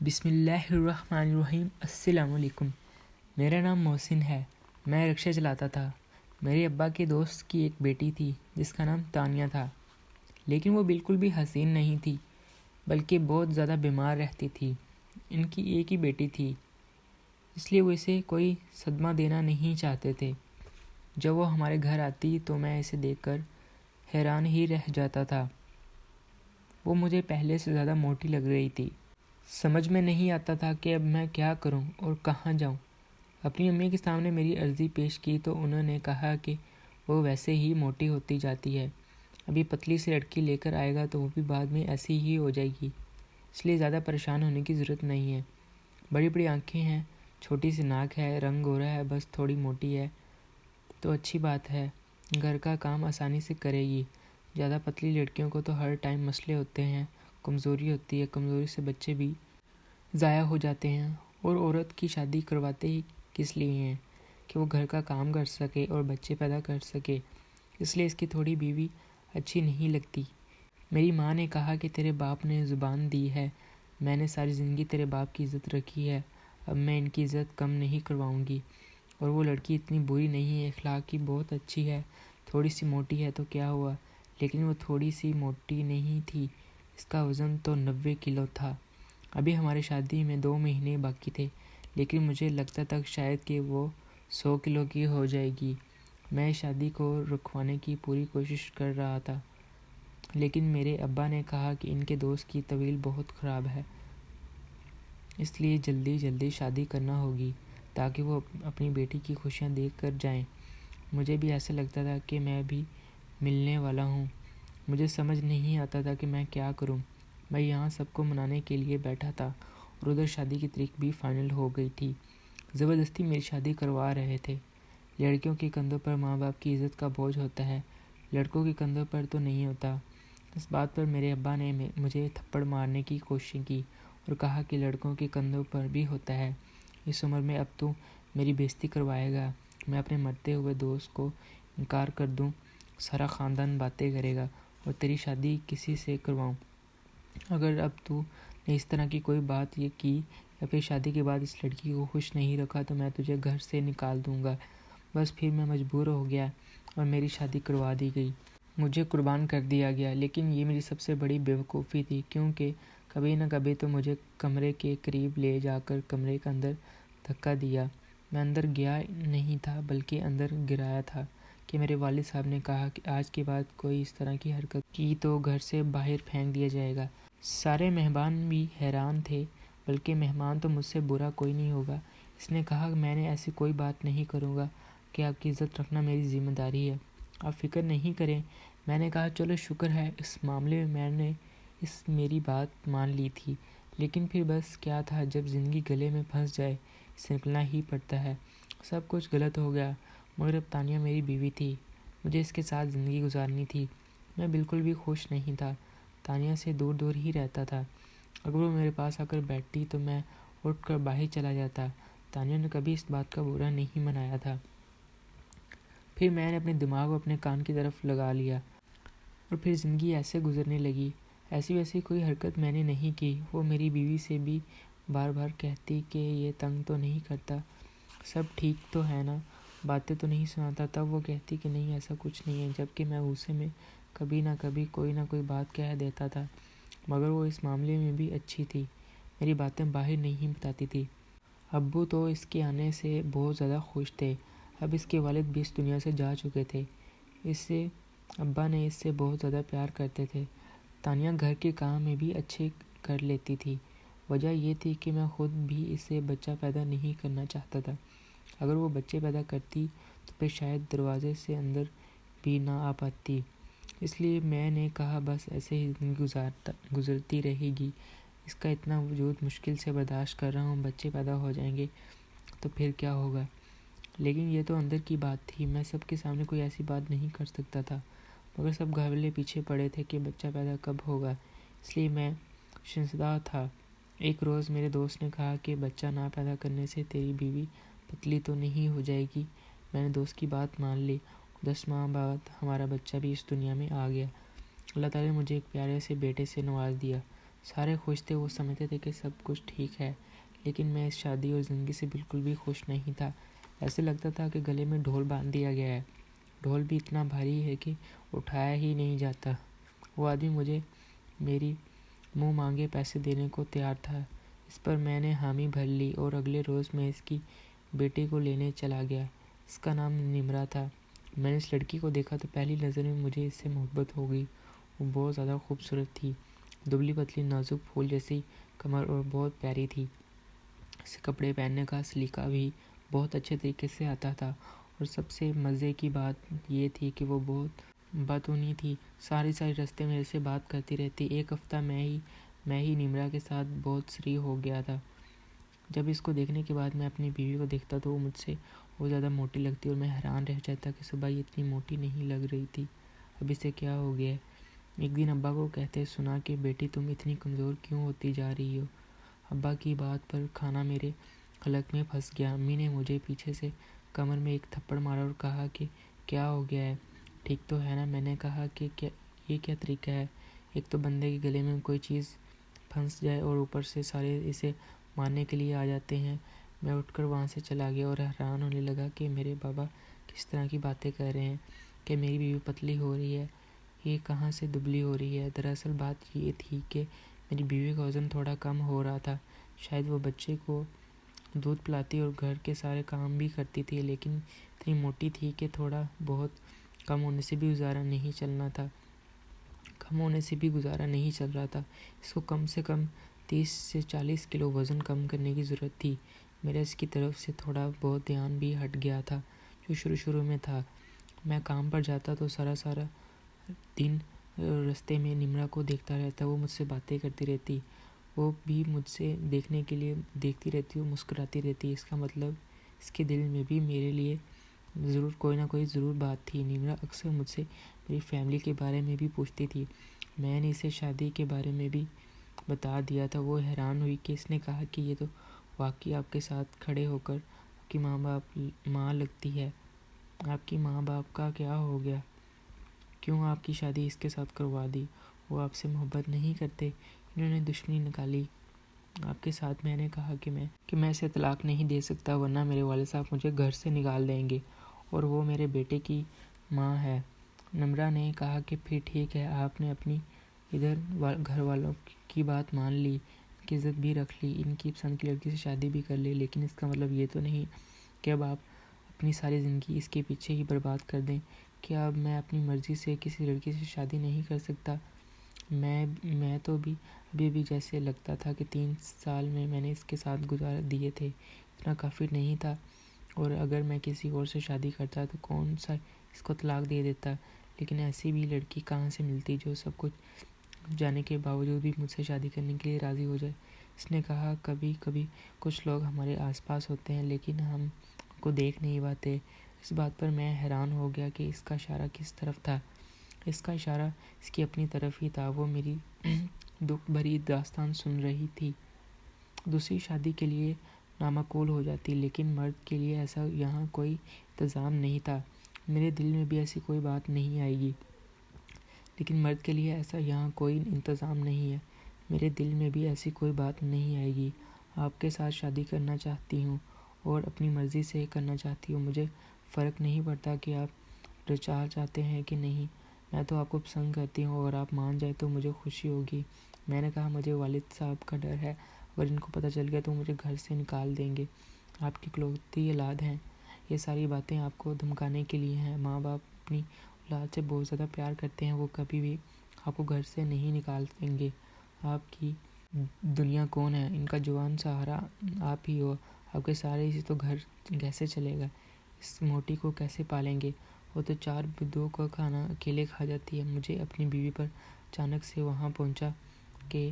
بسم اللہ الرحمن الرحیم۔ السلام علیکم۔ میرا نام محسن ہے۔ میں رکشہ چلاتا تھا۔ میرے ابا کے دوست کی ایک بیٹی تھی جس کا نام تانیہ تھا، لیکن وہ بالکل بھی حسین نہیں تھی بلکہ بہت زیادہ بیمار رہتی تھی۔ ان کی ایک ہی بیٹی تھی، اس لیے وہ اسے کوئی صدمہ دینا نہیں چاہتے تھے۔ جب وہ ہمارے گھر آتی تو میں اسے دیکھ کر حیران ہی رہ جاتا تھا۔ وہ مجھے پہلے سے زیادہ موٹی لگ رہی تھی۔ سمجھ میں نہیں آتا تھا کہ اب میں کیا کروں اور کہاں جاؤں۔ اپنی امی کے سامنے میری عرضی پیش کی تو انہوں نے کہا کہ وہ ویسے ہی موٹی ہوتی جاتی ہے، ابھی پتلی سی لڑکی لے کر آئے گا تو وہ بھی بعد میں ایسی ہی ہو جائے گی، اس لیے زیادہ پریشان ہونے کی ضرورت نہیں ہے۔ بڑی بڑی آنکھیں ہیں، چھوٹی سی ناک ہے، رنگ گورا ہے، بس تھوڑی موٹی ہے تو اچھی بات ہے، گھر کا کام آسانی سے کرے گی۔ زیادہ پتلی لڑکیوں کو تو ہر ٹائم مسئلے ہوتے ہیں، کمزوری ہوتی ہے، کمزوری سے بچے بھی ضائع ہو جاتے ہیں، اور عورت کی شادی کرواتے ہی کس لیے ہیں کہ وہ گھر کا کام کر سکے اور بچے پیدا کر سکے، اس لیے اس کی تھوڑی بیوی اچھی نہیں لگتی۔ میری ماں نے کہا کہ تیرے باپ نے زبان دی ہے، میں نے ساری زندگی تیرے باپ کی عزت رکھی ہے، اب میں ان کی عزت کم نہیں کرواؤں گی، اور وہ لڑکی اتنی بری نہیں ہے، اخلاق کی بہت اچھی ہے، تھوڑی سی موٹی ہے تو کیا ہوا، لیکن وہ تھوڑی سی موٹی نہیں تھی، اس کا وزن تو 90 کلو تھا۔ ابھی ہماری شادی میں 2 مہینے باقی تھے، لیکن مجھے لگتا تھا شاید کہ وہ 100 کلو کی ہو جائے گی۔ میں شادی کو رکھوانے کی پوری کوشش کر رہا تھا، لیکن میرے ابا نے کہا کہ ان کے دوست کی طبیعت بہت خراب ہے، اس لیے جلدی شادی کرنا ہوگی تاکہ وہ اپنی بیٹی کی خوشیاں دیکھ کر جائیں۔ مجھے بھی ایسا لگتا تھا کہ میں بھی ملنے والا ہوں۔ مجھے سمجھ نہیں آتا تھا کہ میں کیا کروں۔ میں یہاں سب کو منانے کے لیے بیٹھا تھا اور ادھر شادی کی تاریخ بھی فائنل ہو گئی تھی۔ زبردستی میری شادی کروا رہے تھے۔ لڑکیوں کے کندھوں پر ماں باپ کی عزت کا بوجھ ہوتا ہے، لڑکوں کے کندھوں پر تو نہیں ہوتا۔ اس بات پر میرے ابا نے مجھے تھپڑ مارنے کی کوشش کی اور کہا کہ لڑکوں کے کندھوں پر بھی ہوتا ہے، اس عمر میں اب تو میری بےزتی کروائے گا، میں اپنے مرتے ہوئے دوست کو انکار کر دوں، سارا خاندان باتیں کرے گا اور تیری شادی کسی سے کرواؤں۔ اگر اب تو نے اس طرح کی کوئی بات یہ کی یا پھر شادی کے بعد اس لڑکی کو خوش نہیں رکھا تو میں تجھے گھر سے نکال دوں گا۔ بس پھر میں مجبور ہو گیا اور میری شادی کروا دی گئی۔ مجھے قربان کر دیا گیا، لیکن یہ میری سب سے بڑی بیوقوفی تھی، کیونکہ کبھی نہ کبھی تو مجھے کمرے کے قریب لے جا کر کمرے کے اندر دھکا دیا۔ میں اندر گیا نہیں تھا بلکہ اندر گرایا تھا کہ میرے والد صاحب نے کہا کہ آج کے بعد کوئی اس طرح کی حرکت کی تو گھر سے باہر پھینک دیا جائے گا۔ سارے مہمان بھی حیران تھے، بلکہ مہمان تو مجھ سے برا کوئی نہیں ہوگا۔ اس نے کہا کہ میں نے ایسی کوئی بات نہیں کروں گا کہ آپ کی عزت رکھنا میری ذمہ داری ہے، آپ فکر نہیں کریں۔ میں نے کہا چلو شکر ہے، اس معاملے میں نے میری بات مان لی تھی، لیکن پھر بس کیا تھا، جب زندگی گلے میں پھنس جائے اسے نکلنا ہی پڑتا ہے۔ سب کچھ غلط ہو گیا، مگر اب تانیہ میری بیوی تھی، مجھے اس کے ساتھ زندگی گزارنی تھی۔ میں بالکل بھی خوش نہیں تھا، تانیہ سے دور ہی رہتا تھا۔ اگر وہ میرے پاس آ کر بیٹھتی تو میں اٹھ کر باہر چلا جاتا۔ تانیہ نے کبھی اس بات کا برا نہیں منایا تھا۔ پھر میں نے اپنے دماغ کو اپنے کان کی طرف لگا لیا اور پھر زندگی ایسے گزرنے لگی۔ ایسی ویسی کوئی حرکت میں نے نہیں کی۔ وہ میری بیوی سے بھی بار بار کہتی کہ یہ تنگ تو نہیں کرتا، سب ٹھیک تو ہے نا، باتیں تو نہیں سناتا، تب وہ کہتی کہ نہیں ایسا کچھ نہیں ہے، جبکہ میں غصے میں کبھی نہ کبھی کوئی نہ کوئی بات کہہ دیتا تھا، مگر وہ اس معاملے میں بھی اچھی تھی، میری باتیں باہر نہیں بتاتی تھی۔ ابو تو اس کے آنے سے بہت زیادہ خوش تھے، اب اس کے والد بھی اس دنیا سے جا چکے تھے، ابا نے اس سے بہت زیادہ پیار کرتے تھے۔ تانیہ گھر کے کام میں بھی اچھے کر لیتی تھی، وجہ یہ تھی کہ میں خود بھی اسے بچہ پیدا نہیں کرنا چاہتا تھا۔ اگر وہ بچے پیدا کرتی تو پھر شاید دروازے سے اندر بھی نہ آ پاتی، اس لیے میں نے کہا بس ایسے ہی زندگی گزرتی رہے گی، اس کا اتنا وجود مشکل سے برداشت کر رہا ہوں، بچے پیدا ہو جائیں گے تو پھر کیا ہوگا۔ لیکن یہ تو اندر کی بات تھی، میں سب کے سامنے کوئی ایسی بات نہیں کر سکتا تھا، مگر سب گھبرے پیچھے پڑے تھے کہ بچہ پیدا کب ہوگا، اس لیے میں شرمسارا تھا۔ ایک روز میرے دوست نے کہا کہ بچہ نہ پیدا کرنے سے تیری بیوی پتلی تو نہیں ہو جائے گی۔ میں نے دوست کی بات مان لی۔ 10 ماہ بعد ہمارا بچہ بھی اس دنیا میں آ گیا۔ اللہ تعالیٰ نے مجھے ایک پیارے سے بیٹے سے نواز دیا۔ سارے خوش تھے، وہ سمجھتے تھے کہ سب کچھ ٹھیک ہے، لیکن میں اس شادی اور زندگی سے بالکل بھی خوش نہیں تھا۔ ایسے لگتا تھا کہ گلے میں ڈھول باندھ دیا گیا ہے، ڈھول بھی اتنا بھاری ہے کہ اٹھایا ہی نہیں جاتا۔ وہ آدمی مجھے میری منہ مانگے پیسے دینے کو تیار تھا۔ اس پر میں نے حامی بھر لی اور اگلے روز میں اس کی بیٹی کو لینے چلا گیا۔ اس کا نام نمرا تھا۔ میں نے اس لڑکی کو دیکھا تو پہلی نظر میں مجھے اس سے محبت ہو گئی۔ وہ بہت زیادہ خوبصورت تھی، دبلی پتلی نازک پھول جیسی کمر اور بہت پیاری تھی۔ اسے کپڑے پہننے کا سلیقہ بھی بہت اچھے طریقے سے آتا تھا، اور سب سے مزے کی بات یہ تھی کہ وہ بہت باتونی تھی۔ ساری راستے میرے سے بات کرتی رہتی۔ ایک ہفتہ میں ہی نمرا کے ساتھ بہت سری ہو گیا تھا۔ جب اس کو دیکھنے کے بعد میں اپنی بیوی کو دیکھتا تو وہ مجھ سے بہت زیادہ موٹی لگتی، اور میں حیران رہ جاتا کہ صبح یہ اتنی موٹی نہیں لگ رہی تھی، اب اسے کیا ہو گیا ہے۔ ایک دن ابا کو کہتے سنا کہ بیٹی تم اتنی کمزور کیوں ہوتی جا رہی ہو۔ ابا کی بات پر کھانا میرے حلق میں پھنس گیا۔ امی نے مجھے پیچھے سے کمر میں ایک تھپڑ مارا اور کہا کہ کیا ہو گیا ہے، ٹھیک تو ہے نا؟ میں نے کہا کہ یہ کیا طریقہ ہے، ایک تو بندے کے گلے میں کوئی چیز پھنس جائے اور اوپر سے سارے اسے مارنے کے لیے آ جاتے ہیں۔ میں اٹھ کر وہاں سے چلا گیا اور حیران ہونے لگا کہ میرے بابا کس طرح کی باتیں کر رہے ہیں کہ میری بیوی پتلی ہو رہی ہے، یہ کہاں سے دبلی ہو رہی ہے۔ دراصل بات یہ تھی کہ میری بیوی کا وزن تھوڑا کم ہو رہا تھا۔ شاید وہ بچے کو دودھ پلاتی اور گھر کے سارے کام بھی کرتی تھی، لیکن اتنی موٹی تھی کہ تھوڑا بہت کم ہونے سے بھی گزارا نہیں چل رہا تھا۔ اس کو کم سے کم 30 سے 40 کلو وزن کم کرنے کی ضرورت تھی۔ میرا اس کی طرف سے تھوڑا بہت دھیان بھی ہٹ گیا تھا، جو شروع میں تھا۔ میں کام پر جاتا تو سارا دن راستے میں نمرا کو دیکھتا رہتا، وہ مجھ سے باتیں کرتی رہتی، وہ بھی مجھ سے دیکھنے کے لیے دیکھتی رہتی اور مسکراتی رہتی۔ اس کا مطلب اس کے دل میں بھی میرے لیے ضرور کوئی نہ کوئی بات تھی۔ نمرا اکثر مجھ سے میری فیملی کے بارے میں بھی پوچھتی تھی۔ میں نے اسے شادی کے بارے میں بھی بتا دیا تھا۔ وہ حیران ہوئی کہ اس نے کہا کہ یہ تو واقعی آپ کے ساتھ کھڑے ہو کر آپ کی ماں لگتی ہے، آپ کی ماں باپ کا کیا ہو گیا، کیوں آپ کی شادی اس کے ساتھ کروا دی، وہ آپ سے محبت نہیں کرتے، انہوں نے دشمنی نکالی آپ کے ساتھ۔ میں نے کہا کہ میں اسے طلاق نہیں دے سکتا، ورنہ میرے والد صاحب مجھے گھر سے نکال دیں گے، اور وہ میرے بیٹے کی ماں ہے۔ نمرا نے کہا کہ پھر ٹھیک ہے، آپ نے اپنی ادھر گھر والوں کی بات مان لی، ان کی عزت بھی رکھ لی، ان کی پسند کی لڑکی سے شادی بھی کر لی، لیکن اس کا مطلب یہ تو نہیں کہ اب آپ اپنی ساری زندگی اس کے پیچھے ہی برباد کر دیں۔ کیا اب میں اپنی مرضی سے کسی لڑکی سے شادی نہیں کر سکتا؟ میں تو ابھی بھی جیسے لگتا تھا کہ 3 سال میں نے اس کے ساتھ گزار دیے تھے، اتنا کافی نہیں تھا، اور اگر میں کسی اور سے شادی کرتا تو کون سا اس کو طلاق دے دیتا، لیکن ایسی بھی لڑکی کہاں سے ملتی جو سب کچھ جانے کے باوجود بھی مجھ سے شادی کرنے کے لیے راضی ہو جائے۔ اس نے کہا کبھی کچھ لوگ ہمارے آس پاس ہوتے ہیں، لیکن ہم ان کو دیکھ نہیں پاتے۔ اس بات پر میں حیران ہو گیا کہ اس کا اشارہ کس طرف تھا۔ اس کا اشارہ اس کی اپنی طرف ہی تھا۔ وہ میری دکھ بھری داستان سن رہی تھی۔ دوسری شادی کے لیے نامعقول ہو جاتی، لیکن مرد کے لیے ایسا یہاں کوئی انتظام نہیں تھا۔ میرے دل میں بھی ایسی کوئی بات نہیں آئے گی، لیکن مرد کے لیے ایسا یہاں کوئی انتظام نہیں ہے۔ میرے دل میں بھی ایسی کوئی بات نہیں آئے گی۔ آپ کے ساتھ شادی کرنا چاہتی ہوں اور اپنی مرضی سے کرنا چاہتی ہوں، مجھے فرق نہیں پڑتا کہ آپ رچا چاہتے ہیں کہ نہیں، میں تو آپ کو پسند کرتی ہوں، اور آپ مان جائیں تو مجھے خوشی ہوگی۔ میں نے کہا مجھے والد صاحب کا ڈر ہے، اگر ان کو پتہ چل گیا تو مجھے گھر سے نکال دیں گے، آپ کی اکلوتی اولاد ہیں، یہ ساری باتیں آپ کو دھمکانے کے لیے ہیں۔ ماں باپ اپنی اولاد سے بہت زیادہ پیار کرتے ہیں، وہ کبھی بھی آپ کو گھر سے نہیں نکال دیں گے۔ آپ کی دنیا کون ہے، ان کا جوان سہارا آپ ہی ہو، آپ کے سارے سے تو گھر کیسے چلے گا، اس موٹی کو کیسے پالیں گے، وہ تو 4 بدھوں کا کھانا اکیلے کھا جاتی ہے۔ مجھے اپنی بیوی پر اچانک سے وہاں پہنچا کہ